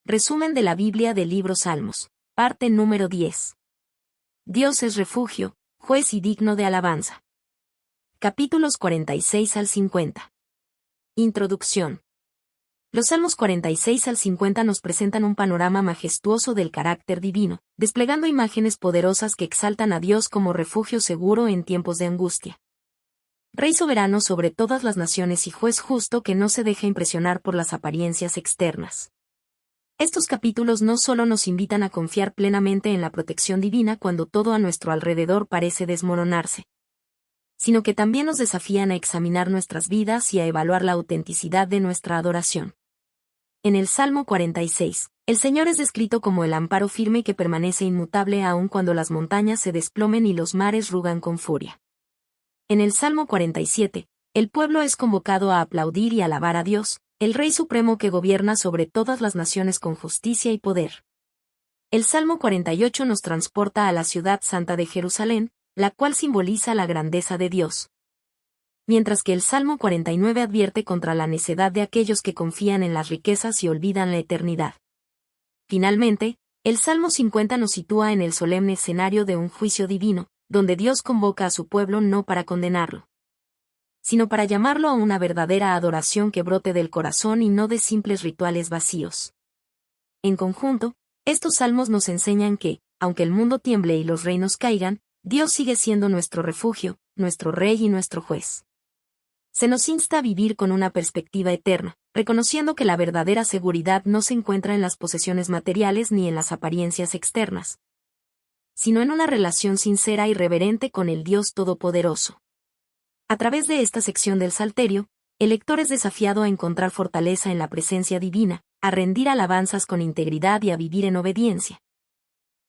Resumen de la Biblia del libro Salmos. Parte número 10. Dios es refugio, juez y digno de alabanza. Capítulos 46 al 50. Introducción. Los Salmos 46 al 50 nos presentan un panorama majestuoso del carácter divino, desplegando imágenes poderosas que exaltan a Dios como refugio seguro en tiempos de angustia. Rey soberano sobre todas las naciones y juez justo que no se deja impresionar por las apariencias externas. Estos capítulos no solo nos invitan a confiar plenamente en la protección divina cuando todo a nuestro alrededor parece desmoronarse, sino que también nos desafían a examinar nuestras vidas y a evaluar la autenticidad de nuestra adoración. En el Salmo 46, el Señor es descrito como el amparo firme que permanece inmutable aun cuando las montañas se desplomen y los mares rugan con furia. En el Salmo 47, el pueblo es convocado a aplaudir y alabar a Dios, el Rey Supremo que gobierna sobre todas las naciones con justicia y poder. El Salmo 48 nos transporta a la ciudad santa de Jerusalén, la cual simboliza la grandeza de Dios. Mientras que el Salmo 49 advierte contra la necedad de aquellos que confían en las riquezas y olvidan la eternidad. Finalmente, el Salmo 50 nos sitúa en el solemne escenario de un juicio divino, donde Dios convoca a su pueblo no para condenarlo, sino para llamarlo a una verdadera adoración que brote del corazón y no de simples rituales vacíos. En conjunto, estos salmos nos enseñan que, aunque el mundo tiemble y los reinos caigan, Dios sigue siendo nuestro refugio, nuestro Rey y nuestro juez. Se nos insta a vivir con una perspectiva eterna, reconociendo que la verdadera seguridad no se encuentra en las posesiones materiales ni en las apariencias externas, sino en una relación sincera y reverente con el Dios Todopoderoso. A través de esta sección del Salterio, el lector es desafiado a encontrar fortaleza en la presencia divina, a rendir alabanzas con integridad y a vivir en obediencia,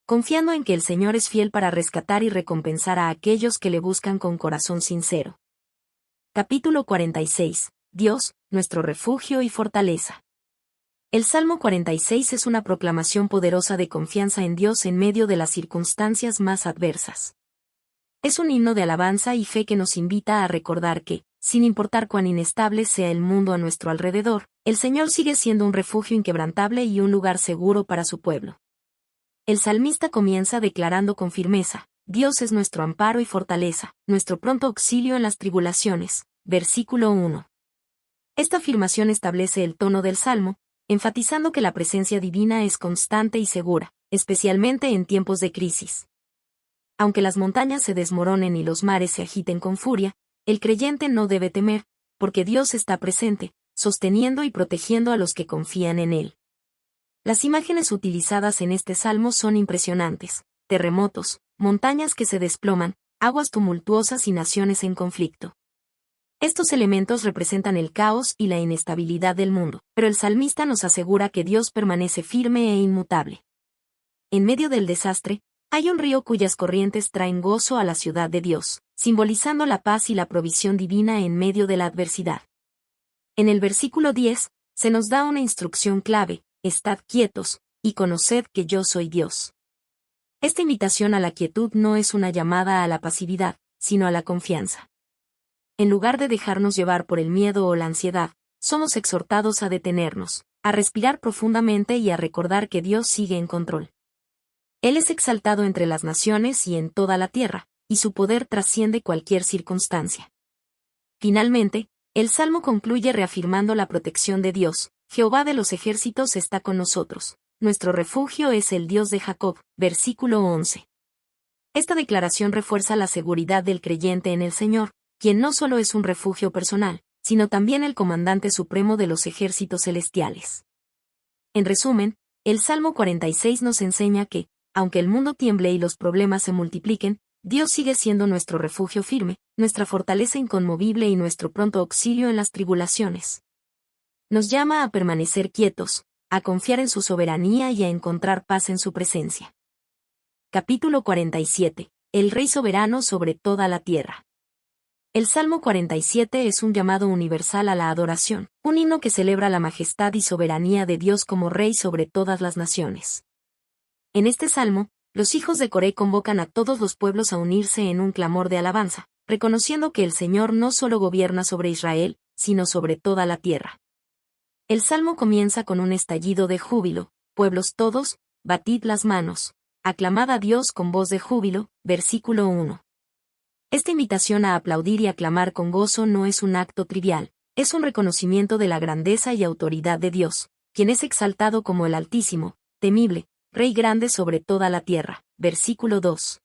confiando en que el Señor es fiel para rescatar y recompensar a aquellos que le buscan con corazón sincero. Capítulo 46. Dios, nuestro refugio y fortaleza. El Salmo 46 es una proclamación poderosa de confianza en Dios en medio de las circunstancias más adversas. Es un himno de alabanza y fe que nos invita a recordar que, sin importar cuán inestable sea el mundo a nuestro alrededor, el Señor sigue siendo un refugio inquebrantable y un lugar seguro para su pueblo. El salmista comienza declarando con firmeza: Dios es nuestro amparo y fortaleza, nuestro pronto auxilio en las tribulaciones. Versículo 1. Esta afirmación establece el tono del Salmo, enfatizando que la presencia divina es constante y segura, especialmente en tiempos de crisis. Aunque las montañas se desmoronen y los mares se agiten con furia, el creyente no debe temer, porque Dios está presente, sosteniendo y protegiendo a los que confían en Él. Las imágenes utilizadas en este salmo son impresionantes: terremotos, montañas que se desploman, aguas tumultuosas y naciones en conflicto. Estos elementos representan el caos y la inestabilidad del mundo, pero el salmista nos asegura que Dios permanece firme e inmutable. En medio del desastre, hay un río cuyas corrientes traen gozo a la ciudad de Dios, simbolizando la paz y la provisión divina en medio de la adversidad. En el versículo 10, se nos da una instrucción clave: estad quietos, y conoced que yo soy Dios. Esta invitación a la quietud no es una llamada a la pasividad, sino a la confianza. En lugar de dejarnos llevar por el miedo o la ansiedad, somos exhortados a detenernos, a respirar profundamente y a recordar que Dios sigue en control. Él es exaltado entre las naciones y en toda la tierra, y su poder trasciende cualquier circunstancia. Finalmente, el Salmo concluye reafirmando la protección de Dios: Jehová de los ejércitos está con nosotros, nuestro refugio es el Dios de Jacob. Versículo 11. Esta declaración refuerza la seguridad del creyente en el Señor, quien no solo es un refugio personal, sino también el comandante supremo de los ejércitos celestiales. En resumen, el Salmo 46 nos enseña que, aunque el mundo tiemble y los problemas se multipliquen, Dios sigue siendo nuestro refugio firme, nuestra fortaleza inconmovible y nuestro pronto auxilio en las tribulaciones. Nos llama a permanecer quietos, a confiar en su soberanía y a encontrar paz en su presencia. Capítulo 47. El Rey soberano sobre toda la tierra. El Salmo 47 es un llamado universal a la adoración, un himno que celebra la majestad y soberanía de Dios como Rey sobre todas las naciones. En este salmo, los hijos de Coré convocan a todos los pueblos a unirse en un clamor de alabanza, reconociendo que el Señor no solo gobierna sobre Israel, sino sobre toda la tierra. El salmo comienza con un estallido de júbilo: pueblos todos, batid las manos, aclamad a Dios con voz de júbilo, versículo 1. Esta invitación a aplaudir y aclamar con gozo no es un acto trivial, es un reconocimiento de la grandeza y autoridad de Dios, quien es exaltado como el Altísimo, temible, Rey grande sobre toda la tierra, versículo 2.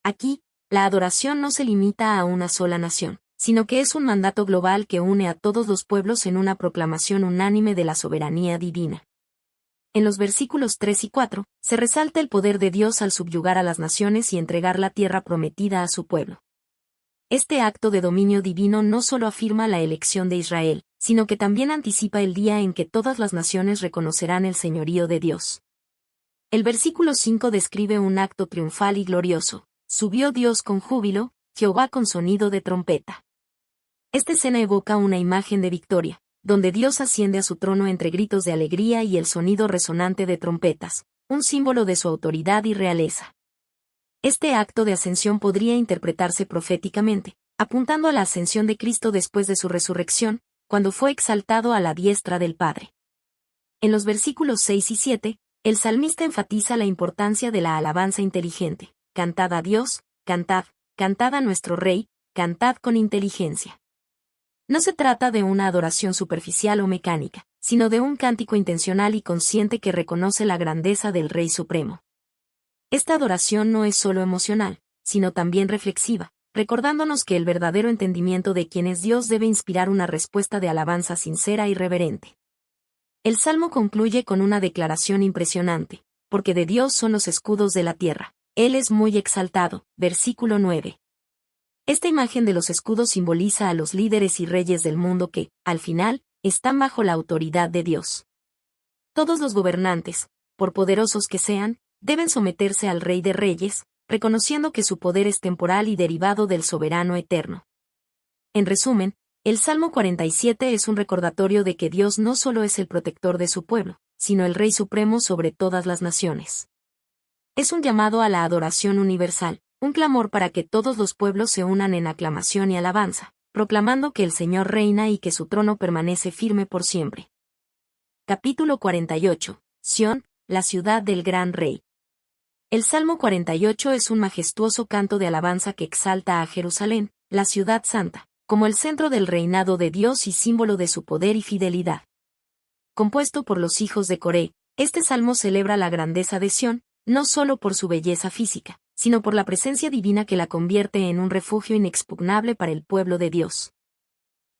Aquí, la adoración no se limita a una sola nación, sino que es un mandato global que une a todos los pueblos en una proclamación unánime de la soberanía divina. En los versículos 3 y 4, se resalta el poder de Dios al subyugar a las naciones y entregar la tierra prometida a su pueblo. Este acto de dominio divino no solo afirma la elección de Israel, sino que también anticipa el día en que todas las naciones reconocerán el señorío de Dios. El versículo 5 describe un acto triunfal y glorioso. Subió Dios con júbilo, Jehová con sonido de trompeta. Esta escena evoca una imagen de victoria, donde Dios asciende a su trono entre gritos de alegría y el sonido resonante de trompetas, un símbolo de su autoridad y realeza. Este acto de ascensión podría interpretarse proféticamente, apuntando a la ascensión de Cristo después de su resurrección, cuando fue exaltado a la diestra del Padre. En los versículos 6 y 7, el salmista enfatiza la importancia de la alabanza inteligente. Cantad a Dios, cantad, cantad a nuestro Rey, cantad con inteligencia. No se trata de una adoración superficial o mecánica, sino de un cántico intencional y consciente que reconoce la grandeza del Rey Supremo. Esta adoración no es solo emocional, sino también reflexiva, recordándonos que el verdadero entendimiento de quién es Dios debe inspirar una respuesta de alabanza sincera y reverente. El Salmo concluye con una declaración impresionante, porque de Dios son los escudos de la tierra, Él es muy exaltado, versículo 9. Esta imagen de los escudos simboliza a los líderes y reyes del mundo que, al final, están bajo la autoridad de Dios. Todos los gobernantes, por poderosos que sean, deben someterse al Rey de Reyes, reconociendo que su poder es temporal y derivado del soberano eterno. En resumen, el Salmo 47 es un recordatorio de que Dios no solo es el protector de su pueblo, sino el Rey Supremo sobre todas las naciones. Es un llamado a la adoración universal, un clamor para que todos los pueblos se unan en aclamación y alabanza, proclamando que el Señor reina y que su trono permanece firme por siempre. Capítulo 48. Sión, la ciudad del gran Rey. El Salmo 48 es un majestuoso canto de alabanza que exalta a Jerusalén, la ciudad santa, como el centro del reinado de Dios y símbolo de su poder y fidelidad. Compuesto por los hijos de Coré, este salmo celebra la grandeza de Sión, no solo por su belleza física, sino por la presencia divina que la convierte en un refugio inexpugnable para el pueblo de Dios.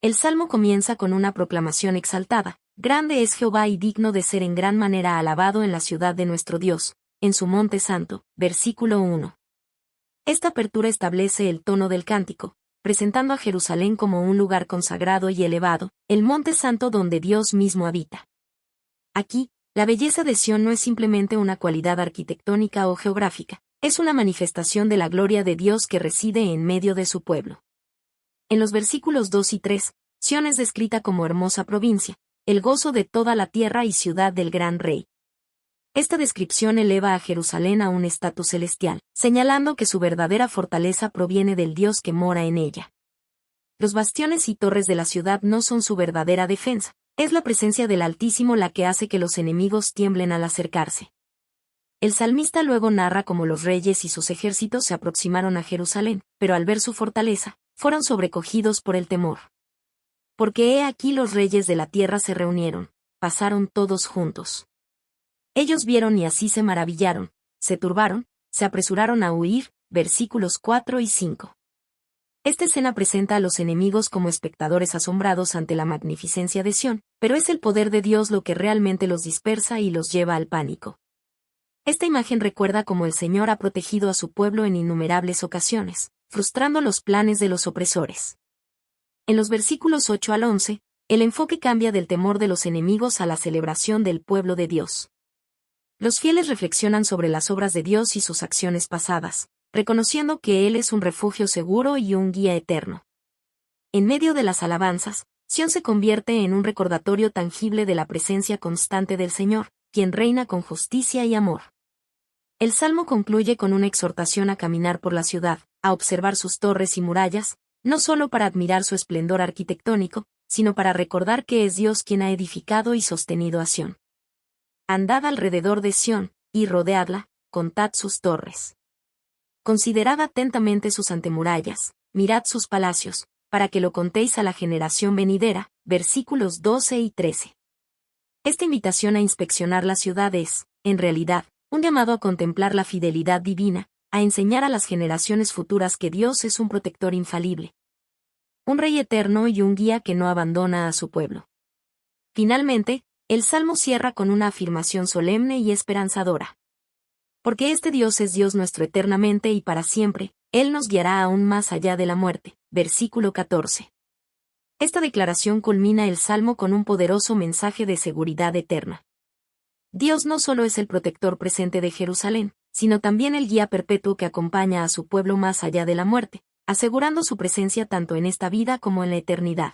El salmo comienza con una proclamación exaltada: grande es Jehová y digno de ser en gran manera alabado en la ciudad de nuestro Dios, en su monte santo, versículo 1. Esta apertura establece el tono del cántico, presentando a Jerusalén como un lugar consagrado y elevado, el monte santo donde Dios mismo habita. Aquí, la belleza de Sión no es simplemente una cualidad arquitectónica o geográfica, es una manifestación de la gloria de Dios que reside en medio de su pueblo. En los versículos 2 y 3, Sión es descrita como hermosa provincia, el gozo de toda la tierra y ciudad del gran Rey. Esta descripción eleva a Jerusalén a un estatus celestial, señalando que su verdadera fortaleza proviene del Dios que mora en ella. Los bastiones y torres de la ciudad no son su verdadera defensa, es la presencia del Altísimo la que hace que los enemigos tiemblen al acercarse. El salmista luego narra cómo los reyes y sus ejércitos se aproximaron a Jerusalén, pero al ver su fortaleza, fueron sobrecogidos por el temor. Porque he aquí los reyes de la tierra se reunieron, pasaron todos juntos. Ellos vieron y así se maravillaron, se turbaron, se apresuraron a huir, versículos 4 y 5. Esta escena presenta a los enemigos como espectadores asombrados ante la magnificencia de Sión, pero es el poder de Dios lo que realmente los dispersa y los lleva al pánico. Esta imagen recuerda cómo el Señor ha protegido a su pueblo en innumerables ocasiones, frustrando los planes de los opresores. En los versículos 8 al 11, el enfoque cambia del temor de los enemigos a la celebración del pueblo de Dios. Los fieles reflexionan sobre las obras de Dios y sus acciones pasadas, reconociendo que Él es un refugio seguro y un guía eterno. En medio de las alabanzas, Sión se convierte en un recordatorio tangible de la presencia constante del Señor, quien reina con justicia y amor. El salmo concluye con una exhortación a caminar por la ciudad, a observar sus torres y murallas, no solo para admirar su esplendor arquitectónico, sino para recordar que es Dios quien ha edificado y sostenido a Sión. Andad alrededor de Sión, y rodeadla, contad sus torres. Considerad atentamente sus antemurallas, mirad sus palacios, para que lo contéis a la generación venidera, versículos 12 y 13. Esta invitación a inspeccionar la ciudad es, en realidad, un llamado a contemplar la fidelidad divina, a enseñar a las generaciones futuras que Dios es un protector infalible, un rey eterno y un guía que no abandona a su pueblo. Finalmente, el Salmo cierra con una afirmación solemne y esperanzadora. Porque este Dios es Dios nuestro eternamente y para siempre, Él nos guiará aún más allá de la muerte. Versículo 14. Esta declaración culmina el Salmo con un poderoso mensaje de seguridad eterna. Dios no solo es el protector presente de Jerusalén, sino también el guía perpetuo que acompaña a su pueblo más allá de la muerte, asegurando su presencia tanto en esta vida como en la eternidad.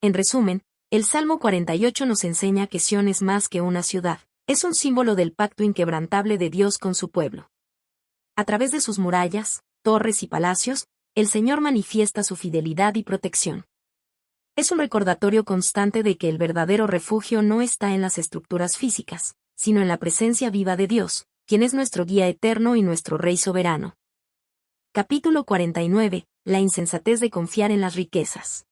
En resumen, el Salmo 48 nos enseña que Sión es más que una ciudad, es un símbolo del pacto inquebrantable de Dios con su pueblo. A través de sus murallas, torres y palacios, el Señor manifiesta su fidelidad y protección. Es un recordatorio constante de que el verdadero refugio no está en las estructuras físicas, sino en la presencia viva de Dios, quien es nuestro guía eterno y nuestro Rey soberano. Capítulo 49. La insensatez de confiar en las riquezas.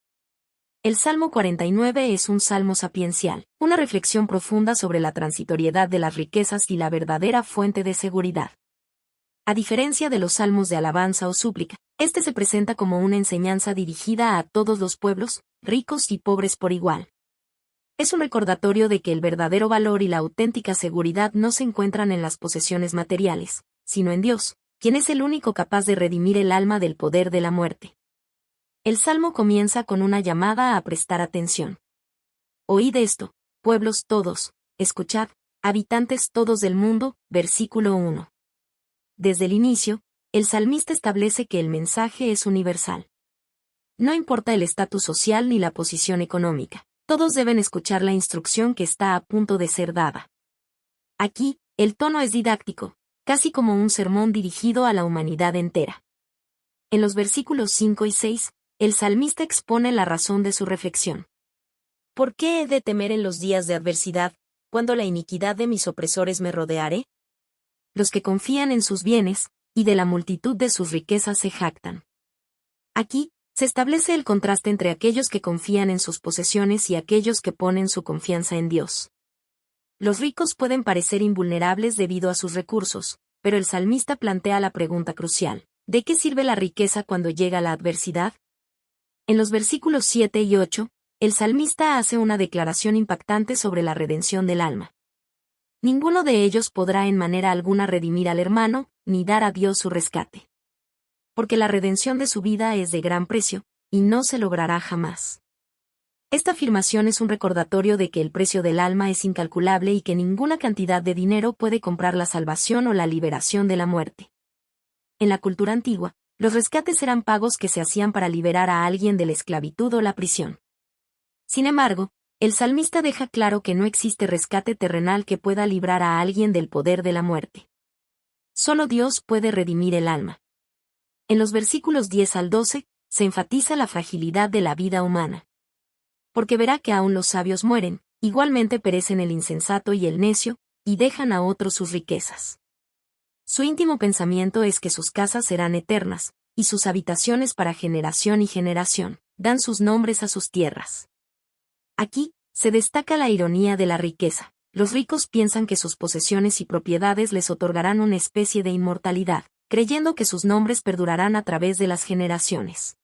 El Salmo 49 es un salmo sapiencial, una reflexión profunda sobre la transitoriedad de las riquezas y la verdadera fuente de seguridad. A diferencia de los salmos de alabanza o súplica, este se presenta como una enseñanza dirigida a todos los pueblos, ricos y pobres por igual. Es un recordatorio de que el verdadero valor y la auténtica seguridad no se encuentran en las posesiones materiales, sino en Dios, quien es el único capaz de redimir el alma del poder de la muerte. El salmo comienza con una llamada a prestar atención. Oíd esto, pueblos todos, escuchad, habitantes todos del mundo, versículo 1. Desde el inicio, el salmista establece que el mensaje es universal. No importa el estatus social ni la posición económica, todos deben escuchar la instrucción que está a punto de ser dada. Aquí, el tono es didáctico, casi como un sermón dirigido a la humanidad entera. En los versículos 5 y 6, el salmista expone la razón de su reflexión. ¿Por qué he de temer en los días de adversidad, cuando la iniquidad de mis opresores me rodeare? Los que confían en sus bienes, y de la multitud de sus riquezas se jactan. Aquí, se establece el contraste entre aquellos que confían en sus posesiones y aquellos que ponen su confianza en Dios. Los ricos pueden parecer invulnerables debido a sus recursos, pero el salmista plantea la pregunta crucial: ¿de qué sirve la riqueza cuando llega la adversidad? En los versículos 7 y 8, el salmista hace una declaración impactante sobre la redención del alma. Ninguno de ellos podrá en manera alguna redimir al hermano, ni dar a Dios su rescate. Porque la redención de su vida es de gran precio, y no se logrará jamás. Esta afirmación es un recordatorio de que el precio del alma es incalculable y que ninguna cantidad de dinero puede comprar la salvación o la liberación de la muerte. En la cultura antigua, los rescates eran pagos que se hacían para liberar a alguien de la esclavitud o la prisión. Sin embargo, el salmista deja claro que no existe rescate terrenal que pueda librar a alguien del poder de la muerte. Solo Dios puede redimir el alma. En los versículos 10 al 12, se enfatiza la fragilidad de la vida humana. Porque verá que aún los sabios mueren, igualmente perecen el insensato y el necio, y dejan a otros sus riquezas. Su íntimo pensamiento es que sus casas serán eternas, y sus habitaciones para generación y generación, dan sus nombres a sus tierras. Aquí, se destaca la ironía de la riqueza. Los ricos piensan que sus posesiones y propiedades les otorgarán una especie de inmortalidad, creyendo que sus nombres perdurarán a través de las generaciones.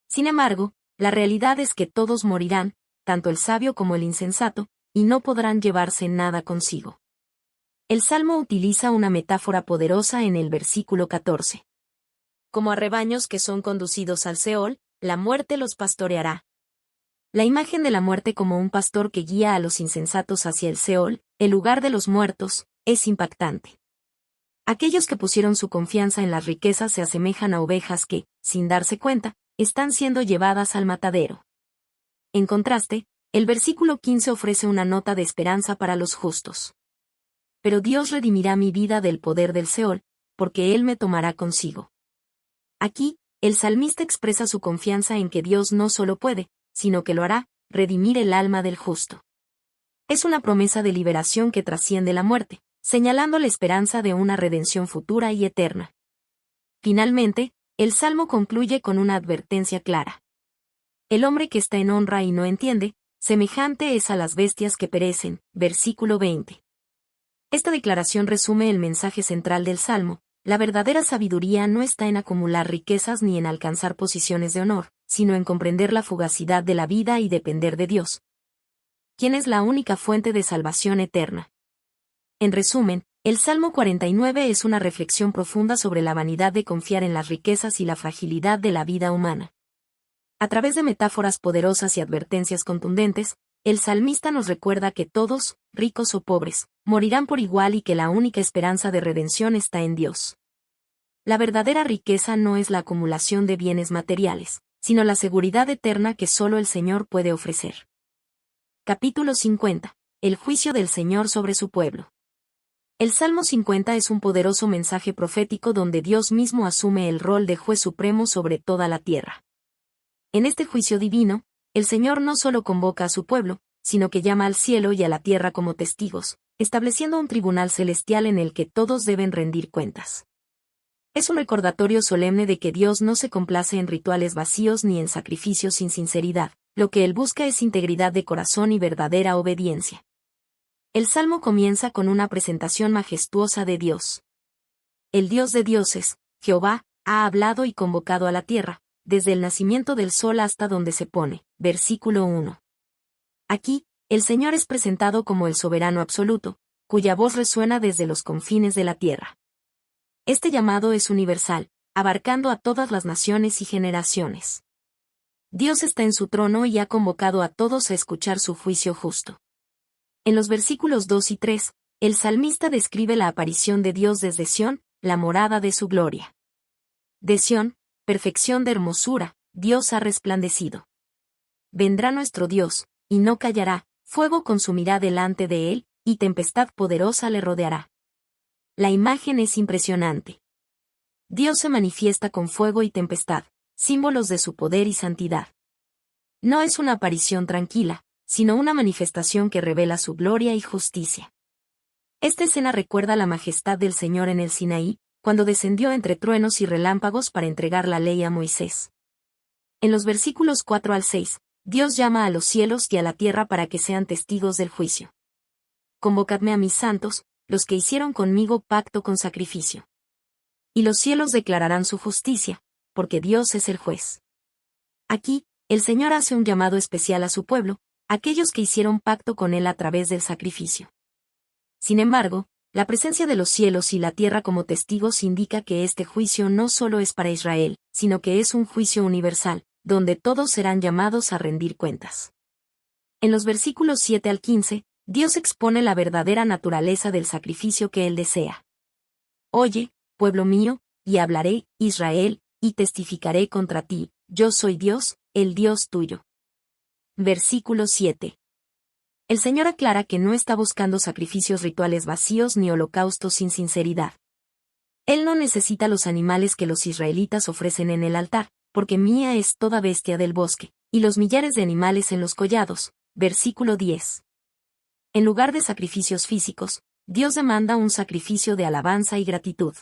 Sin embargo, la realidad es que todos morirán, tanto el sabio como el insensato, y no podrán llevarse nada consigo. El Salmo utiliza una metáfora poderosa en el versículo 14. Como a rebaños que son conducidos al Seol, la muerte los pastoreará. La imagen de la muerte como un pastor que guía a los insensatos hacia el Seol, el lugar de los muertos, es impactante. Aquellos que pusieron su confianza en las riquezas se asemejan a ovejas que, sin darse cuenta, están siendo llevadas al matadero. En contraste, el versículo 15 ofrece una nota de esperanza para los justos. Pero Dios redimirá mi vida del poder del Seol, porque Él me tomará consigo. Aquí, el salmista expresa su confianza en que Dios no solo puede, sino que lo hará, redimir el alma del justo. Es una promesa de liberación que trasciende la muerte, señalando la esperanza de una redención futura y eterna. Finalmente, el Salmo concluye con una advertencia clara. El hombre que está en honra y no entiende, semejante es a las bestias que perecen. Versículo 20. Esta declaración resume el mensaje central del Salmo. La verdadera sabiduría no está en acumular riquezas ni en alcanzar posiciones de honor, sino en comprender la fugacidad de la vida y depender de Dios, quien es la única fuente de salvación eterna. En resumen, el Salmo 49 es una reflexión profunda sobre la vanidad de confiar en las riquezas y la fragilidad de la vida humana. A través de metáforas poderosas y advertencias contundentes, el salmista nos recuerda que todos, ricos o pobres, morirán por igual y que la única esperanza de redención está en Dios. La verdadera riqueza no es la acumulación de bienes materiales, sino la seguridad eterna que solo el Señor puede ofrecer. Capítulo 50. El juicio del Señor sobre su pueblo. El Salmo 50 es un poderoso mensaje profético donde Dios mismo asume el rol de juez supremo sobre toda la tierra. En este juicio divino, el Señor no solo convoca a su pueblo, sino que llama al cielo y a la tierra como testigos, estableciendo un tribunal celestial en el que todos deben rendir cuentas. Es un recordatorio solemne de que Dios no se complace en rituales vacíos ni en sacrificios sin sinceridad, lo que Él busca es integridad de corazón y verdadera obediencia. El Salmo comienza con una presentación majestuosa de Dios. El Dios de dioses, Jehová, ha hablado y convocado a la tierra, desde el nacimiento del sol hasta donde se pone. Versículo 1. Aquí, el Señor es presentado como el soberano absoluto, cuya voz resuena desde los confines de la tierra. Este llamado es universal, abarcando a todas las naciones y generaciones. Dios está en su trono y ha convocado a todos a escuchar su juicio justo. En los versículos 2 y 3, el salmista describe la aparición de Dios desde Sión, la morada de su gloria. De Sión, perfección de hermosura, Dios ha resplandecido. Vendrá nuestro Dios, y no callará, fuego consumirá delante de él, y tempestad poderosa le rodeará. La imagen es impresionante. Dios se manifiesta con fuego y tempestad, símbolos de su poder y santidad. No es una aparición tranquila, sino una manifestación que revela su gloria y justicia. Esta escena recuerda la majestad del Señor en el Sinaí, cuando descendió entre truenos y relámpagos para entregar la ley a Moisés. En los versículos 4 al 6, Dios llama a los cielos y a la tierra para que sean testigos del juicio. Convocadme a mis santos, los que hicieron conmigo pacto con sacrificio. Y los cielos declararán su justicia, porque Dios es el juez. Aquí, el Señor hace un llamado especial a su pueblo, aquellos que hicieron pacto con Él a través del sacrificio. Sin embargo, la presencia de los cielos y la tierra como testigos indica que este juicio no solo es para Israel, sino que es un juicio universal, donde todos serán llamados a rendir cuentas. En los versículos 7 al 15, Dios expone la verdadera naturaleza del sacrificio que Él desea. Oye, pueblo mío, y hablaré, Israel, y testificaré contra ti, yo soy Dios, el Dios tuyo. Versículo 7. El Señor aclara que no está buscando sacrificios rituales vacíos ni holocaustos sin sinceridad. Él no necesita los animales que los israelitas ofrecen en el altar, porque mía es toda bestia del bosque, y los millares de animales en los collados. Versículo 10. En lugar de sacrificios físicos, Dios demanda un sacrificio de alabanza y gratitud.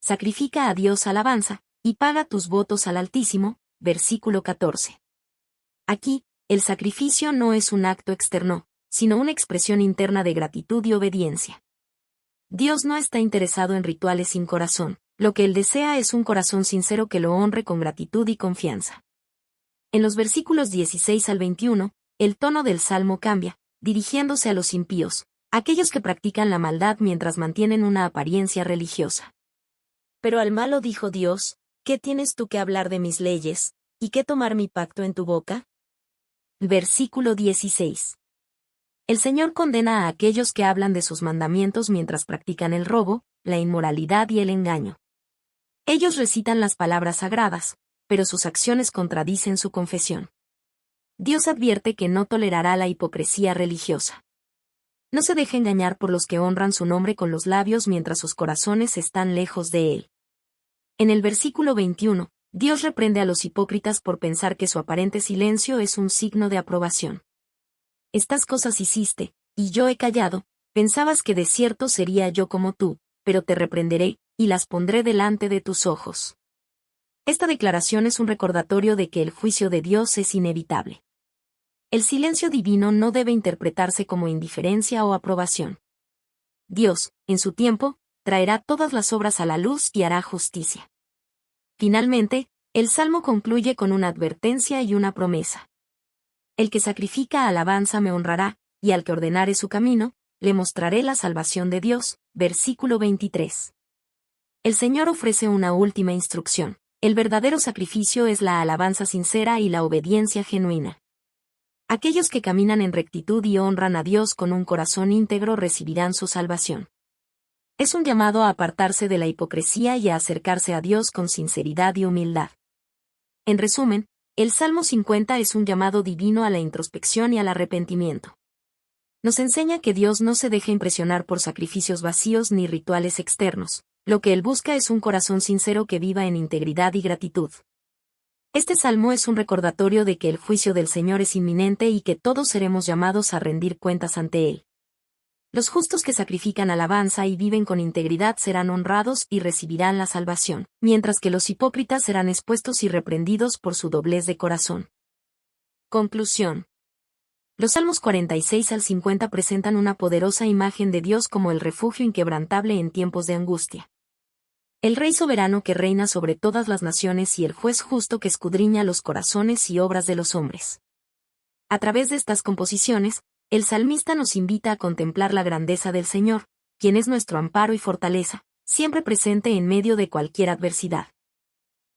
Sacrifica a Dios alabanza, y paga tus votos al Altísimo. Versículo 14. Aquí, el sacrificio no es un acto externo, sino una expresión interna de gratitud y obediencia. Dios no está interesado en rituales sin corazón, lo que Él desea es un corazón sincero que lo honre con gratitud y confianza. En los versículos 16 al 21, el tono del Salmo cambia, dirigiéndose a los impíos, aquellos que practican la maldad mientras mantienen una apariencia religiosa. Pero al malo dijo Dios, ¿qué tienes tú que hablar de mis leyes, y qué tomar mi pacto en tu boca? Versículo 16. El Señor condena a aquellos que hablan de sus mandamientos mientras practican el robo, la inmoralidad y el engaño. Ellos recitan las palabras sagradas, pero sus acciones contradicen su confesión. Dios advierte que no tolerará la hipocresía religiosa. No se deje engañar por los que honran su nombre con los labios mientras sus corazones están lejos de Él. En el versículo 21, Dios reprende a los hipócritas por pensar que su aparente silencio es un signo de aprobación. Estas cosas hiciste, y yo he callado, pensabas que de cierto sería yo como tú, pero te reprenderé, y las pondré delante de tus ojos. Esta declaración es un recordatorio de que el juicio de Dios es inevitable. El silencio divino no debe interpretarse como indiferencia o aprobación. Dios, en su tiempo, traerá todas las obras a la luz y hará justicia. Finalmente, el Salmo concluye con una advertencia y una promesa. El que sacrifica alabanza me honrará, y al que ordenare su camino, le mostraré la salvación de Dios. Versículo 23. El Señor ofrece una última instrucción. El verdadero sacrificio es la alabanza sincera y la obediencia genuina. Aquellos que caminan en rectitud y honran a Dios con un corazón íntegro recibirán su salvación. Es un llamado a apartarse de la hipocresía y a acercarse a Dios con sinceridad y humildad. En resumen, el Salmo 50 es un llamado divino a la introspección y al arrepentimiento. Nos enseña que Dios no se deja impresionar por sacrificios vacíos ni rituales externos. Lo que Él busca es un corazón sincero que viva en integridad y gratitud. Este salmo es un recordatorio de que el juicio del Señor es inminente y que todos seremos llamados a rendir cuentas ante Él. Los justos que sacrifican alabanza y viven con integridad serán honrados y recibirán la salvación, mientras que los hipócritas serán expuestos y reprendidos por su doblez de corazón. Conclusión. Los Salmos 46 al 50 presentan una poderosa imagen de Dios como el refugio inquebrantable en tiempos de angustia. El Rey soberano que reina sobre todas las naciones y el juez justo que escudriña los corazones y obras de los hombres. A través de estas composiciones, el salmista nos invita a contemplar la grandeza del Señor, quien es nuestro amparo y fortaleza, siempre presente en medio de cualquier adversidad.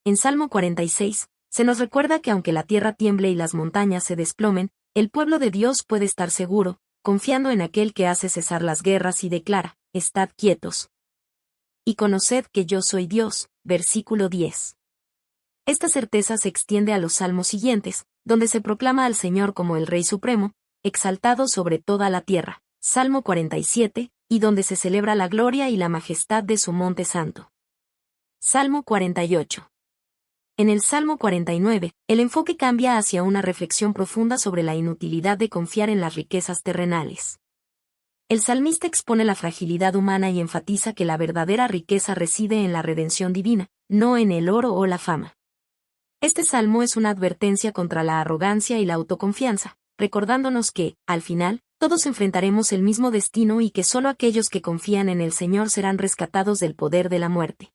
En Salmo 46, se nos recuerda que aunque la tierra tiemble y las montañas se desplomen, el pueblo de Dios puede estar seguro, confiando en aquel que hace cesar las guerras y declara, «Estad quietos. Y conoced que yo soy Dios», versículo 10. Esta certeza se extiende a los salmos siguientes, donde se proclama al Señor como el Rey Supremo, exaltado sobre toda la tierra, Salmo 47, y donde se celebra la gloria y la majestad de su monte santo. Salmo 48. En el Salmo 49, el enfoque cambia hacia una reflexión profunda sobre la inutilidad de confiar en las riquezas terrenales. El salmista expone la fragilidad humana y enfatiza que la verdadera riqueza reside en la redención divina, no en el oro o la fama. Este salmo es una advertencia contra la arrogancia y la autoconfianza, recordándonos que, al final, todos enfrentaremos el mismo destino y que solo aquellos que confían en el Señor serán rescatados del poder de la muerte.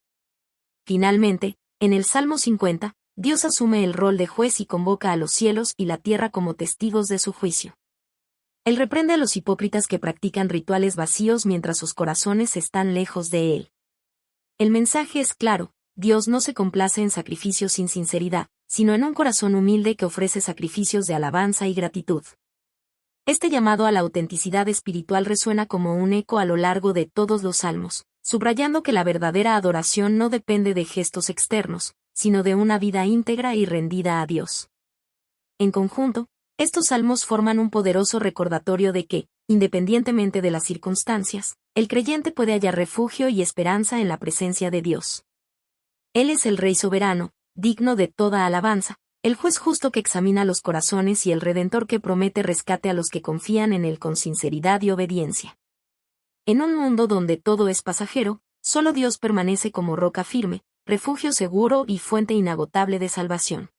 Finalmente, en el Salmo 50, Dios asume el rol de juez y convoca a los cielos y la tierra como testigos de su juicio. Él reprende a los hipócritas que practican rituales vacíos mientras sus corazones están lejos de Él. El mensaje es claro, Dios no se complace en sacrificios sin sinceridad, sino en un corazón humilde que ofrece sacrificios de alabanza y gratitud. Este llamado a la autenticidad espiritual resuena como un eco a lo largo de todos los salmos, subrayando que la verdadera adoración no depende de gestos externos, sino de una vida íntegra y rendida a Dios. En conjunto, estos salmos forman un poderoso recordatorio de que, independientemente de las circunstancias, el creyente puede hallar refugio y esperanza en la presencia de Dios. Él es el Rey soberano, digno de toda alabanza, el juez justo que examina los corazones y el Redentor que promete rescate a los que confían en Él con sinceridad y obediencia. En un mundo donde todo es pasajero, solo Dios permanece como roca firme, refugio seguro y fuente inagotable de salvación.